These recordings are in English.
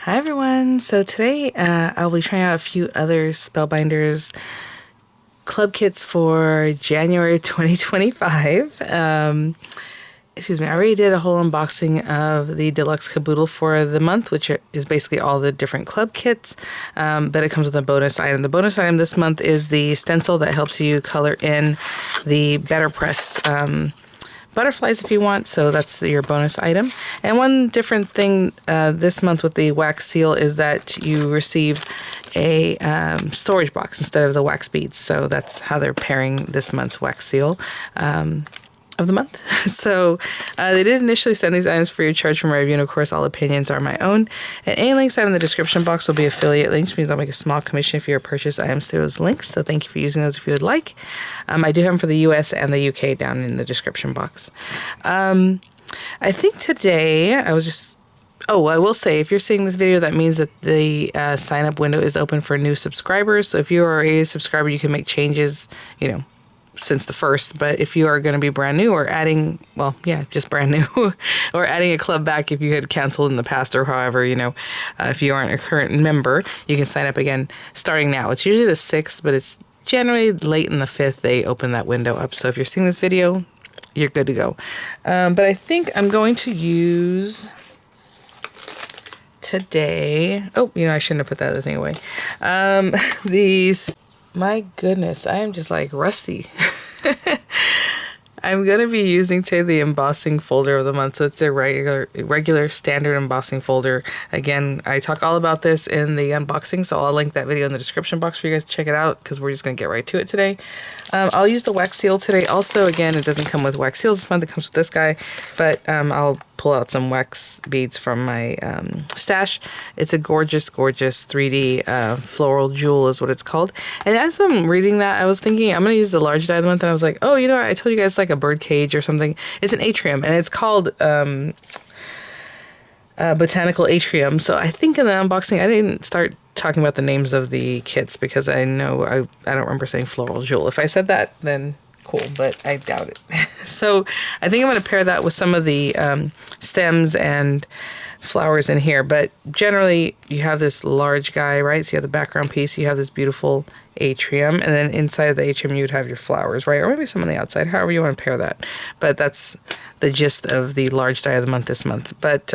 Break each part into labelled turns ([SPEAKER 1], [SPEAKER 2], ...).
[SPEAKER 1] Hi everyone! So today I'll be trying out a few other Spellbinders club kits for January 2025. Excuse me, I already did a whole unboxing of the deluxe caboodle for the month, which is basically all the different club kits, but it comes with a bonus item. The bonus item this month is the stencil that helps you color in the Better Press butterflies if you want, so that's your bonus item. And one different thing this month with the wax seal is that you receive a storage box instead of the wax beads, so that's how they're pairing this month's wax seal of the month. So they did initially send these items free of charge from my review, and of course all opinions are my own. And any links I have in the description box will be affiliate links, which means I'll make a small commission if you purchase items through those links, so thank you for using those if you would like. I do have them for the US and the UK down in the description box. I think today I was just... Oh, I will say, if you're seeing this video, that means that the sign-up window is open for new subscribers. So if you are a subscriber, you can make changes, since the first. But if you are going to be brand new or adding, well, yeah, just brand new, or adding a club back if you had canceled in the past or however, if you aren't a current member, you can sign up again starting now. It's usually the 6th, but it's generally late in the 5th they open that window up. So if you're seeing this video, you're good to go. But I think I'm going to use... today, I shouldn't have put that other thing away. These, my goodness, I am just like rusty. I'm going to be using today the embossing folder of the month. So it's a regular standard embossing folder. Again, I talk all about this in the unboxing, so I'll link that video in the description box for you guys to check it out, because we're just going to get right to it today. I'll use the wax seal today. Also, again, it doesn't come with wax seals this month. It comes with this guy, but I'll pull out some wax beads from my stash. It's a gorgeous, gorgeous 3D floral jewel is what it's called. And as I'm reading that, I was thinking I'm going to use the large die of the month, and I was like, oh, I told you guys like a bird cage or something. It's an atrium, and it's called botanical atrium. So I think in the unboxing, I didn't start talking about the names of the kits because I know I don't remember saying floral jewel. If I said that, then cool, but I doubt it. So I think I'm going to pair that with some of the stems and flowers in here. But generally, you have this large guy, right? So you have the background piece, you have this beautiful atrium, and then inside of the atrium, you would have your flowers, right? Or maybe some on the outside, however you want to pair that. But that's the gist of the large die of the month this month. But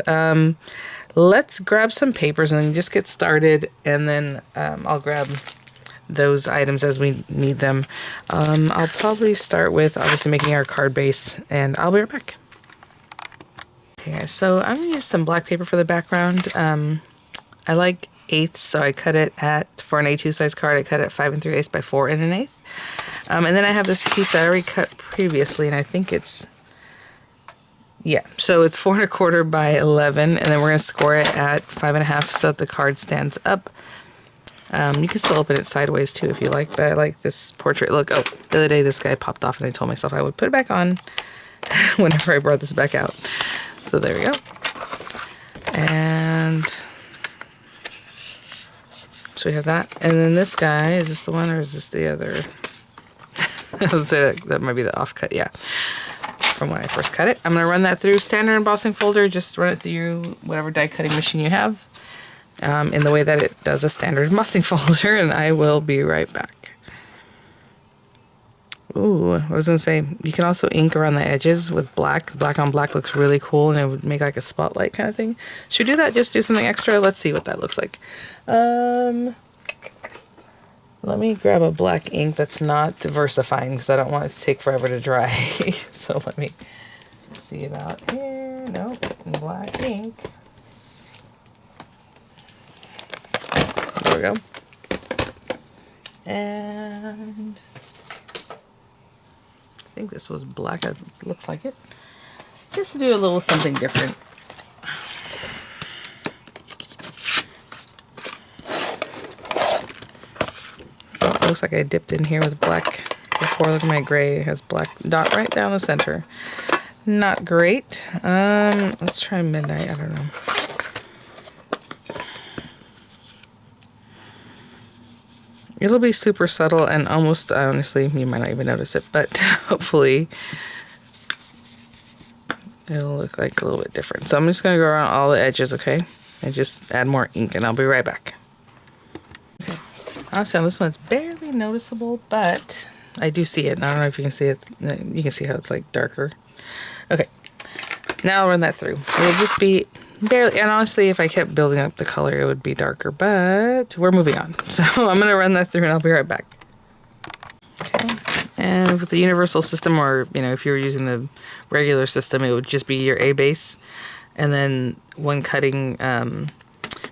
[SPEAKER 1] let's grab some papers and just get started, and then I'll grab those items as we need them. I'll probably start with obviously making our card base, and I'll be right back. Okay guys, so I'm going to use some black paper for the background. I like eighths, so I cut it for an A2 size card, I cut it at 5 3/8 by 4 1/8. And then I have this piece that I already cut previously, and I think it's, yeah, so it's 4 1/4 by 11, and then we're going to score it at 5 1/2 so that the card stands up. You can still open it sideways too if you like, but I like this portrait look. Oh, the other day this guy popped off and I told myself I would put it back on whenever I brought this back out. So there we go. And so we have that. And then this guy, is this the one or is this the other? I was say that might be the offcut, yeah, from when I first cut it. I'm going to run that through standard embossing folder. Just run it through whatever die cutting machine you have. In the way that it does a standard embossing folder, and I will be right back. Ooh, I was going to say, you can also ink around the edges with black. Black on black looks really cool, and it would make like a spotlight kind of thing. Should we do that? Just do something extra? Let's see what that looks like. Let me grab a black ink that's not diversifying, because I don't want it to take forever to dry. So let me see about here. Nope, black ink. There we go. And I think this was black. It looks like it. Just to do a little something different. Oh, it looks like I dipped in here with black before. Look at my gray. It has black dot right down the center. Not great. Let's try midnight. I don't know. It'll be super subtle and almost, honestly, you might not even notice it, but hopefully it'll look like a little bit different. So I'm just going to go around all the edges, okay? and just add more ink, and I'll be right back. Okay. Honestly, on this one, it's barely noticeable, but I do see it. I don't know if you can see it. You can see how it's like darker. Okay. Now I'll run that through. It will just be barely, and honestly, if I kept building up the color, it would be darker, but we're moving on. So I'm going to run that through and I'll be right back. Okay. And with the universal system, or, you know, if you were using the regular system, it would just be your A base and then one cutting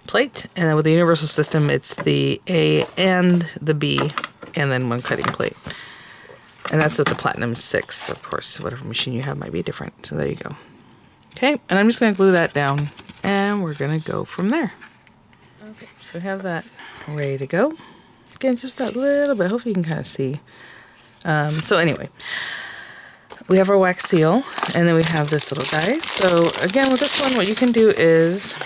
[SPEAKER 1] plate. And then with the universal system, it's the A and the B and then one cutting plate. And that's with the Platinum 6, of course. Whatever machine you have might be different. So there you go. Okay, and I'm just going to glue that down, and we're going to go from there. Okay, so we have that ready to go. Again, just that little bit. Hopefully you can kind of see. So anyway, we have our wax seal, and then we have this little guy. So again, with this one, what you can do is,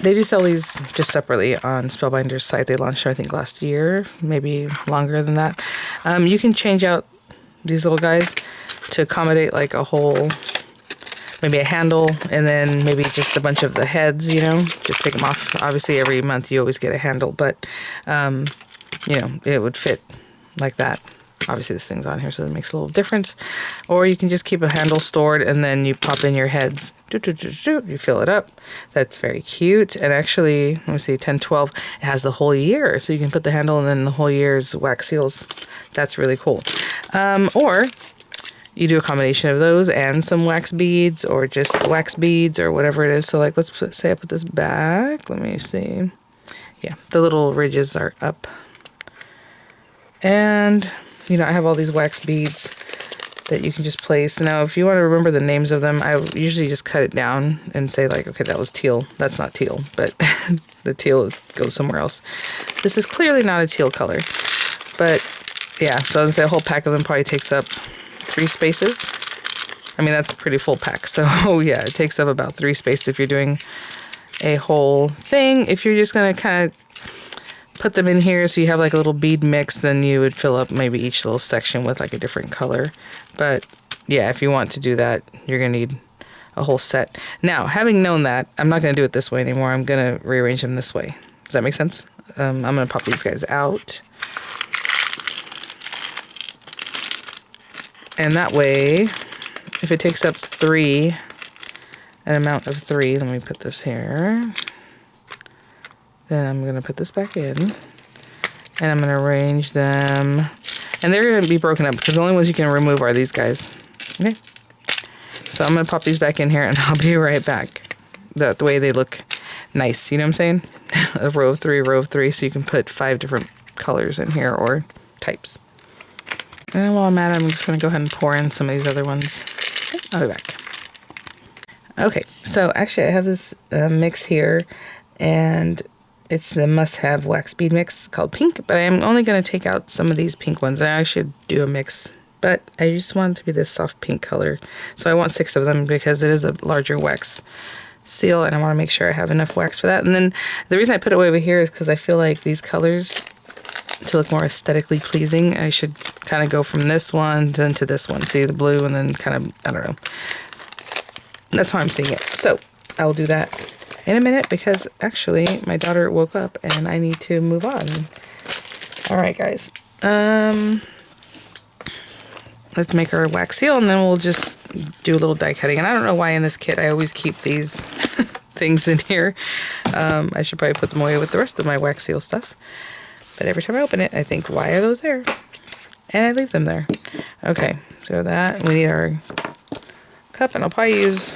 [SPEAKER 1] they do sell these just separately on Spellbinders site. They launched, I think, last year, maybe longer than that. You can change out these little guys to accommodate like a whole, maybe a handle, and then maybe just a bunch of the heads, you know, just take them off. Obviously every month you always get a handle, but you know, it would fit like that. Obviously this thing's on here, so it makes a little difference. Or you can just keep a handle stored and then you pop in your heads. You fill it up. That's very cute. And actually, let me see, 10, 12, it has the whole year. So you can put the handle and then the whole year's wax seals. That's really cool. Or you do a combination of those and some wax beads, or just wax beads, or whatever it is. So like, let's say I put this back. Let me see. Yeah, the little ridges are up. And, you know, I have all these wax beads that you can just place. Now, if you want to remember the names of them, I usually just cut it down and say like, okay, that was teal. That's not teal, but the teal goes somewhere else. This is clearly not a teal color, but yeah, so I was gonna say a whole pack of them probably takes up 3 spaces. I mean, that's a pretty full pack. So yeah, it takes up about 3 spaces if you're doing a whole thing. If you're just going to kind of put them in here so you have like a little bead mix, then you would fill up maybe each little section with like a different color. But yeah, if you want to do that, you're going to need a whole set. Now, having known that, I'm not going to do it this way anymore. I'm going to rearrange them this way. Does that make sense? I'm going to pop these guys out. And that way, if it takes up 3, an amount of 3, let me put this here. Then I'm going to put this back in. And I'm going to arrange them. And they're going to be broken up because the only ones you can remove are these guys. Okay. So I'm going to pop these back in here and I'll be right back. The way they look nice, you know what I'm saying? A row of 3, so you can put 5 different colors in here or types. And while I'm at it, I'm just going to go ahead and pour in some of these other ones. Okay, I'll be back. Okay, so actually I have this mix here, and it's the must-have wax bead mix called Pink, but I'm only going to take out some of these pink ones. I should do a mix, but I just want it to be this soft pink color. So I want 6 of them because it is a larger wax seal, and I want to make sure I have enough wax for that. And then the reason I put it way over here is because I feel like these colors, to look more aesthetically pleasing, I should kind of go from this one then to this one. See the blue, and then kind of, I don't know. That's how I'm seeing it. So I will do that in a minute because actually my daughter woke up and I need to move on. All right, guys. Let's make our wax seal, and then we'll just do a little die cutting. And I don't know why in this kit I always keep these things in here. I should probably put them away with the rest of my wax seal stuff. But every time I open it, I think, why are those there? And I leave them there. Okay, so that, we need our cup, and I'll probably use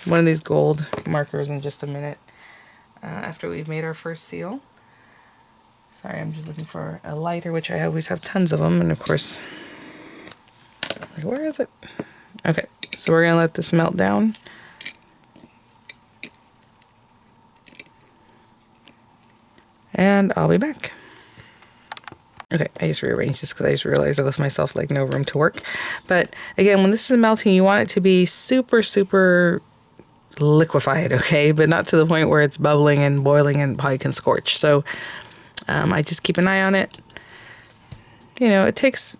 [SPEAKER 1] one of these gold markers in just a minute after we've made our first seal. Sorry, I'm just looking for a lighter, which I always have tons of them, and of course, like, where is it? Okay, so we're gonna let this melt down. And I'll be back. Okay, I just rearranged this because I just realized I left myself like no room to work. But again, when this is melting, you want it to be super, super liquefied, okay? But not to the point where it's bubbling and boiling and probably can scorch. So I just keep an eye on it. You know, it takes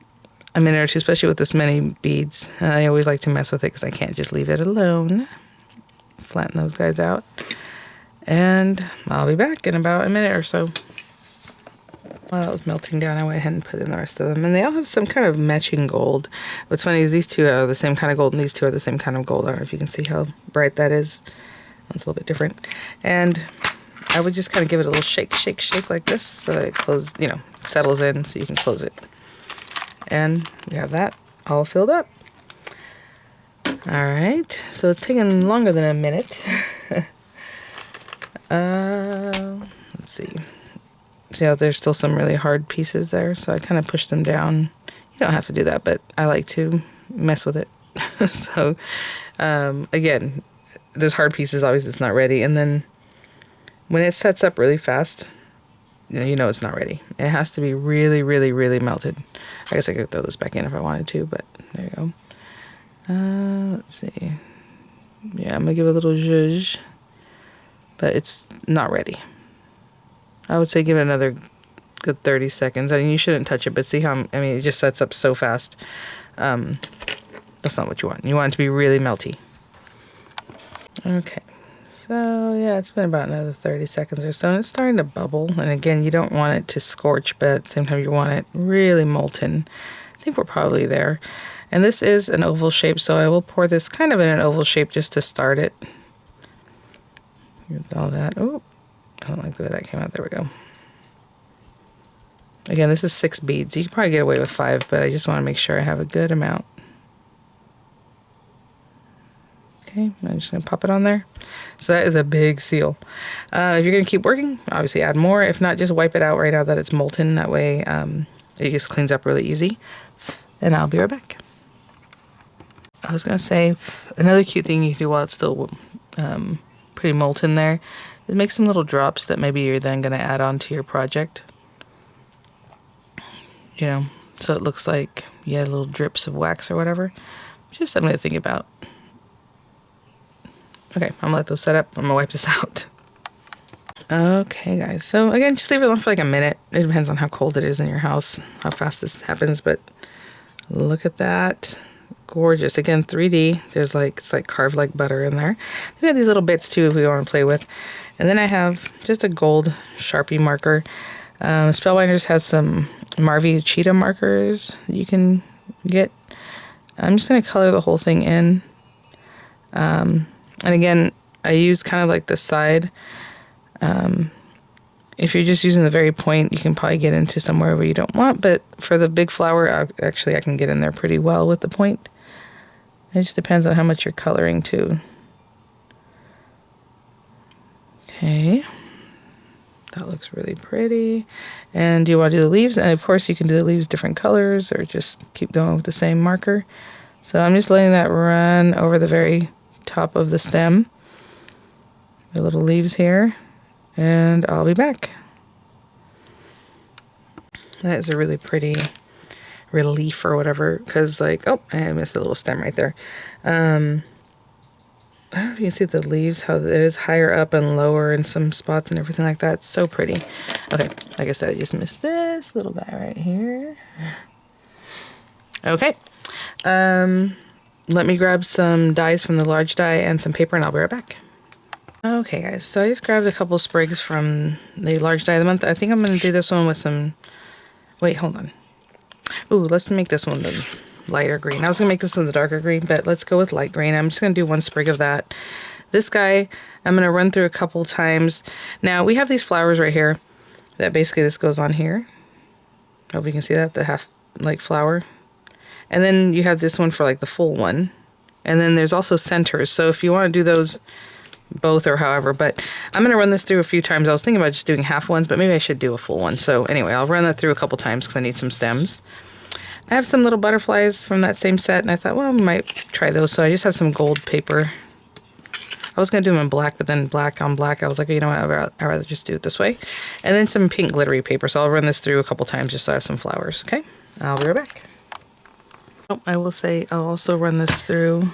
[SPEAKER 1] a minute or two, especially with this many beads. I always like to mess with it because I can't just leave it alone flatten those guys out. And I'll be back in about a minute or so. While that was melting down, I went ahead and put in the rest of them. And they all have some kind of matching gold. What's funny is these two are the same kind of gold, and these two are the same kind of gold. I don't know if you can see how bright that is. It's a little bit different. And I would just kind of give it a little shake, shake, shake like this, so that it closes, you know, settles in so you can close it. And we have that all filled up. All right, so it's taken longer than a minute. Let's see. See how there's still some really hard pieces there, so I kind of push them down. You don't have to do that, but I like to mess with it. So, again, those hard pieces, obviously it's not ready. And then when it sets up really fast, you know it's not ready. It has to be really, really, really melted. I guess I could throw this back in if I wanted to, but there you go. Let's see. Yeah, I'm going to give it a little zhuzh, but it's not ready. I would say give it another good 30 seconds. I mean, you shouldn't touch it, but see how, I mean, it just sets up so fast. That's not what you want. You want it to be really melty. Okay. So, yeah, it's been about another 30 seconds or so, and it's starting to bubble. And again, you don't want it to scorch, but at the same time, you want it really molten. I think we're probably there. And this is an oval shape, so I will pour this kind of in an oval shape just to start it. With all that. Oh. I don't like the way that came out. There we go. Again, this is 6 beads. You can probably get away with 5, but I just want to make sure I have a good amount. Okay, I'm just going to pop it on there. So that is a big seal. If you're going to keep working, obviously add more. If not, just wipe it out right now that it's molten. That way it just cleans up really easy. And I'll be right back. I was going to say, another cute thing you can do while it's still pretty molten there is make some little drops that maybe you're then going to add on to your project. You know, so it looks like you had little drips of wax or whatever. Just something to think about. Okay, I'm going to let those set up. I'm going to wipe this out. Okay, guys. So, again, just leave it alone for like a minute. It depends on how cold it is in your house, how fast this happens. But look at that. Gorgeous. Again, 3D. There's like, it's like carved like butter in there. We have these little bits too if we want to play with. And then I have just a gold Sharpie marker. Spellbinders has some Marvy cheetah markers you can get. I'm just going to color the whole thing in. And again, I use kind of like the side. If you're just using the very point, you can probably get into somewhere where you don't want. But for the big flower, actually I can get in there pretty well with the point. It just depends on how much you're coloring too. Okay. That looks really pretty. And do you want to do the leaves? And of course you can do the leaves different colors or just keep going with the same marker. So I'm just letting that run over the very top of the stem. The little leaves here. And I'll be back. That is a really pretty relief or whatever. Because like, oh, I missed a little stem right there. I don't know if you can see the leaves, how it is higher up and lower in some spots and everything like that. It's so pretty. Okay, like I said, I just missed this little guy right here. Okay. Let me grab some dies from the large die and some paper and I'll be right back. Okay, guys, so I just grabbed a couple sprigs from the large die of the month. I think I'm going to do this one with some... Wait, hold on. Ooh, let's make this one the lighter green. I was going to make this one the darker green, but let's go with light green. I'm just going to do one sprig of that. This guy, I'm going to run through a couple times. Now, we have these flowers right here that basically this goes on here. Hope you can see that, the half, like, flower. And then you have this one for, like, the full one. And then there's also centers. So if you want to do those... both or however, but I'm going to run this through a few times. I was thinking about just doing half ones, but maybe I should do a full one. So anyway, I'll run that through a couple times because I need some stems. I have some little butterflies from that same set, and I thought, well, I might try those. So I just have some gold paper. I was going to do them in black, but then black on black, I was like, you know what, I'd rather just do it this way. And then some pink glittery paper. So I'll run this through a couple times just so I have some flowers, okay? I'll be right back. Oh, I will say I'll also run this through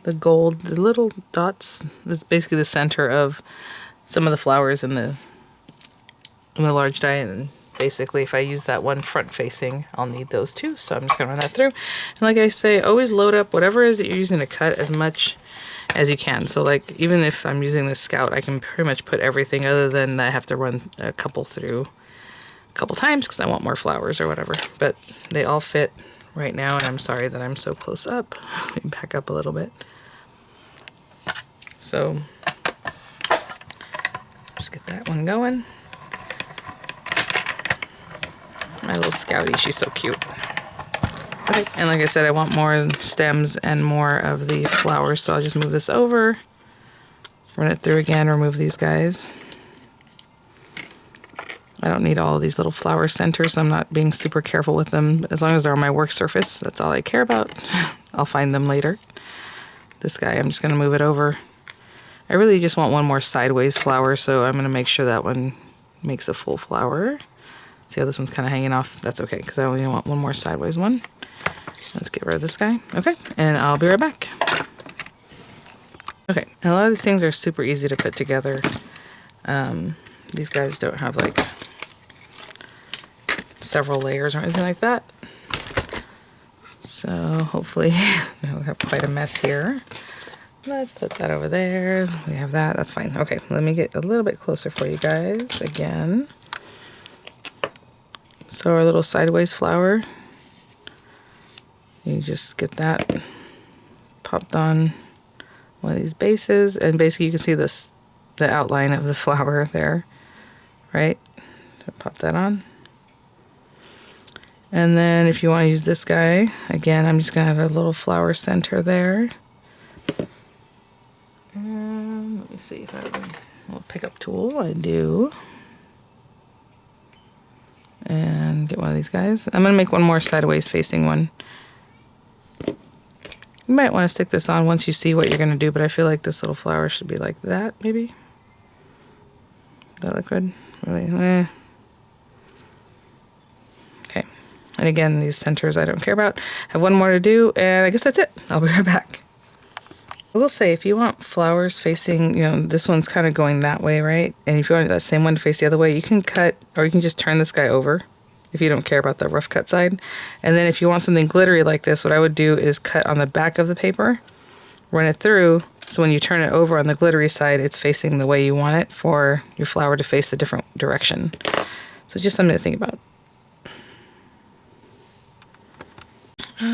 [SPEAKER 1] the gold, the little dots is basically the center of some of the flowers in the large die, and basically if I use that one front facing, I'll need those too. So I'm just gonna run that through. And like I say, always load up whatever it is that you're using to cut as much as you can. So like even if I'm using this Scout, I can pretty much put everything other than I have to run a couple through a couple times because I want more flowers or whatever. But they all fit right now, and I'm sorry that I'm so close up. Let me back up a little bit. So just get that one going. My little Scoutie, she's so cute. Okay, and like I said, I want more stems and more of the flowers, so I'll just move this over, run it through again, remove these guys. I don't need all of these little flower centers, so I'm not being super careful with them. As long as they're on my work surface, that's all I care about. I'll find them later. This guy, I'm just going to move it over. I really just want one more sideways flower, so I'm going to make sure that one makes a full flower. See how this one's kind of hanging off? That's okay, because I only want one more sideways one. Let's get rid of this guy. Okay, and I'll be right back. Okay, a lot of these things are super easy to put together. These guys don't have like several layers or anything like that. So hopefully we'll have quite a mess here. Let's put that over there. We have that. That's fine. Okay, let me get a little bit closer for you guys again. So our little sideways flower, you just get that popped on one of these bases, and basically you can see this, the outline of the flower there, right? So pop that on. And then if you want to use this guy, again, I'm just going to have a little flower center there. And let me see if I have a little pickup tool. I do. And get one of these guys. I'm going to make one more sideways facing one. You might want to stick this on once you see what you're going to do, but I feel like this little flower should be like that, maybe. Does that look good? Really? Okay. And again, these centers I don't care about. I have one more to do, and I guess that's it. I'll be right back. I will say, if you want flowers facing, you know, this one's kind of going that way, right? And if you want that same one to face the other way, you can cut, or you can just turn this guy over if you don't care about the rough cut side. And then if you want something glittery like this, what I would do is cut on the back of the paper, run it through, so when you turn it over on the glittery side, it's facing the way you want it for your flower to face a different direction. So just something to think about.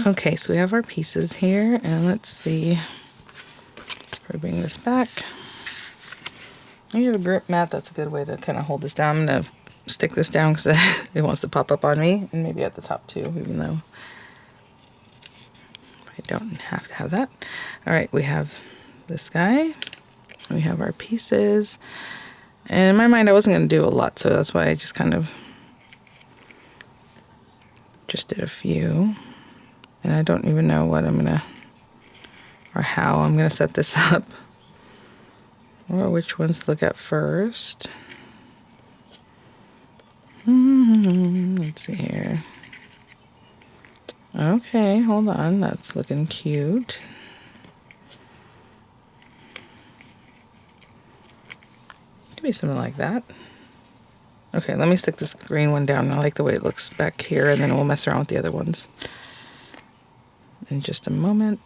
[SPEAKER 1] Okay, so we have our pieces here, and let's see. We bring this back. I have a grip mat. That's a good way to kind of hold this down. I'm going to stick this down because it wants to pop up on me, and maybe at the top too, even though I don't have to have that. All right, we have this guy. We have our pieces. And in my mind, I wasn't going to do a lot, so that's why I just kind of just did a few. And I don't even know what I'm going to, or how I'm going to set this up, or which ones to look at first. Let's see here. Okay, hold on. That's looking cute. Give me something like that. Okay, let me stick this green one down. I like the way it looks back here, and then we'll mess around with the other ones in just a moment.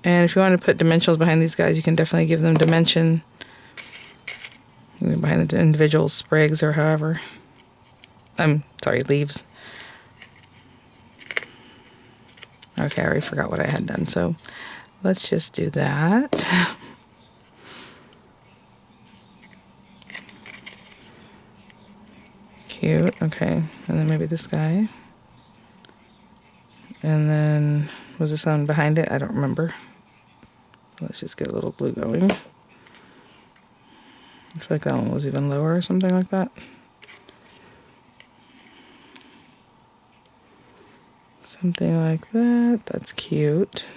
[SPEAKER 1] And if you want to put dimensionals behind these guys, you can definitely give them dimension behind the individual sprigs or however. I'm sorry, leaves. Okay, I already forgot what I had done, so let's just do that. Cute, okay. And then maybe this guy. And then, was this on behind it? I don't remember. Let's just get a little glue going. I feel like that one was even lower or something like that. Something like that. That's cute.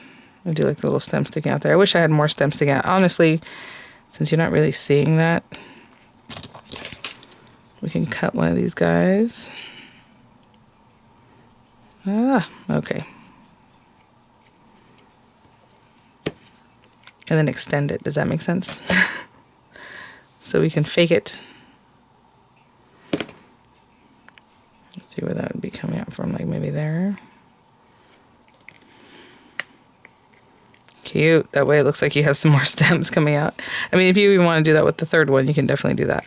[SPEAKER 1] I do like the little stem sticking out there. I wish I had more stems sticking out. Honestly, since you're not really seeing that, we can cut one of these guys. Ah, okay. And then extend it. Does that make sense? So we can fake it. Let's see where that would be coming out from, like maybe there. Cute. That way it looks like you have some more stems coming out. I mean, if you even want to do that with the third one, you can definitely do that.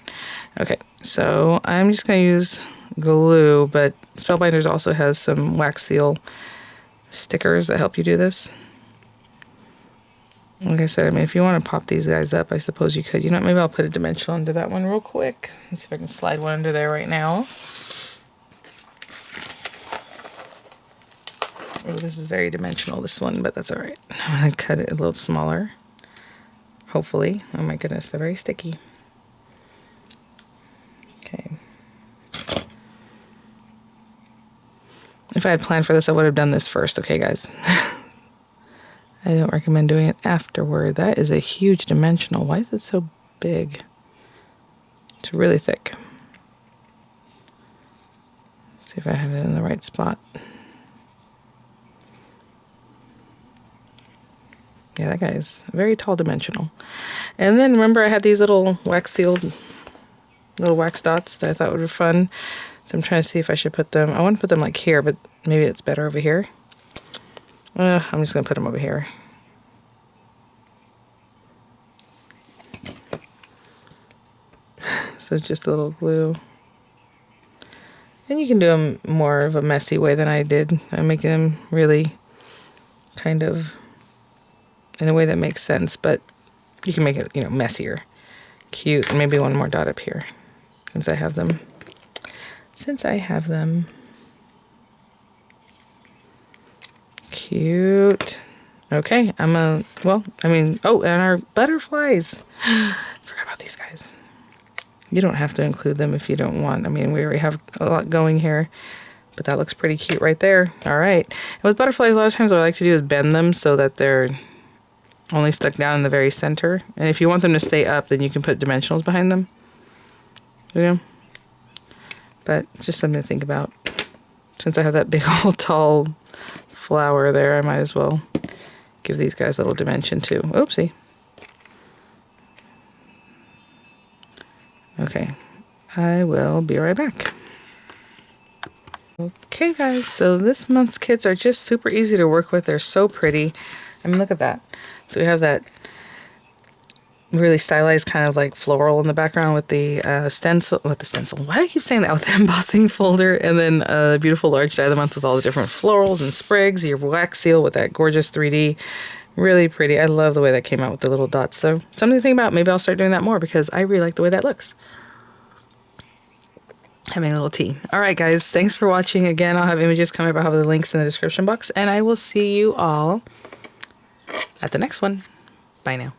[SPEAKER 1] Okay, so I'm just going to use glue, but Spellbinders also has some wax seal stickers that help you do this. Like I said, I mean, if you want to pop these guys up, I suppose you could. You know what, maybe I'll put a dimensional into that one real quick. Let's see if I can slide one under there right now. Oh, this is very dimensional, this one, but that's all right. I'm going to cut it a little smaller. Hopefully. Oh my goodness, they're very sticky. Okay. If I had planned for this, I would have done this first. Okay, guys. I don't recommend doing it afterward. That is a huge dimensional. Why is it so big? It's really thick. See if I have it in the right spot. Yeah, that guy's very tall dimensional. And then remember I had these little wax sealed little wax dots that I thought would be fun. So I'm trying to see if I should put them. I want to put them like here, but maybe it's better over here. I'm just going to put them over here. So just a little glue. And you can do them more of a messy way than I did. I'm making them really kind of in a way that makes sense, but you can make it, you know, messier. Cute. And maybe one more dot up here since I have them. Cute. Okay, oh, and our butterflies. Forgot about these guys. You don't have to include them if you don't want. I mean, we already have a lot going here, but that looks pretty cute right there. All right. And with butterflies, a lot of times what I like to do is bend them so that they're only stuck down in the very center. And if you want them to stay up, then you can put dimensionals behind them. You know? But just something to think about. Since I have that big old tall flower there, I might as well give these guys a little dimension too. Oopsie. Okay, I will be right back. Okay guys, so this month's kits are just super easy to work with. They're so pretty. I mean, look at that. So we have that really stylized kind of like floral in the background with the stencil. Why do I keep saying that? With the embossing folder, and then a beautiful large die of the month with all the different florals and sprigs. Your wax seal with that gorgeous 3D. Really pretty. I love the way that came out with the little dots. So something to think about. Maybe I'll start doing that more because I really like the way that looks. Having a little tea. All right, guys. Thanks for watching. Again, I'll have images coming up. I'll have the links in the description box. And I will see you all at the next one. Bye now.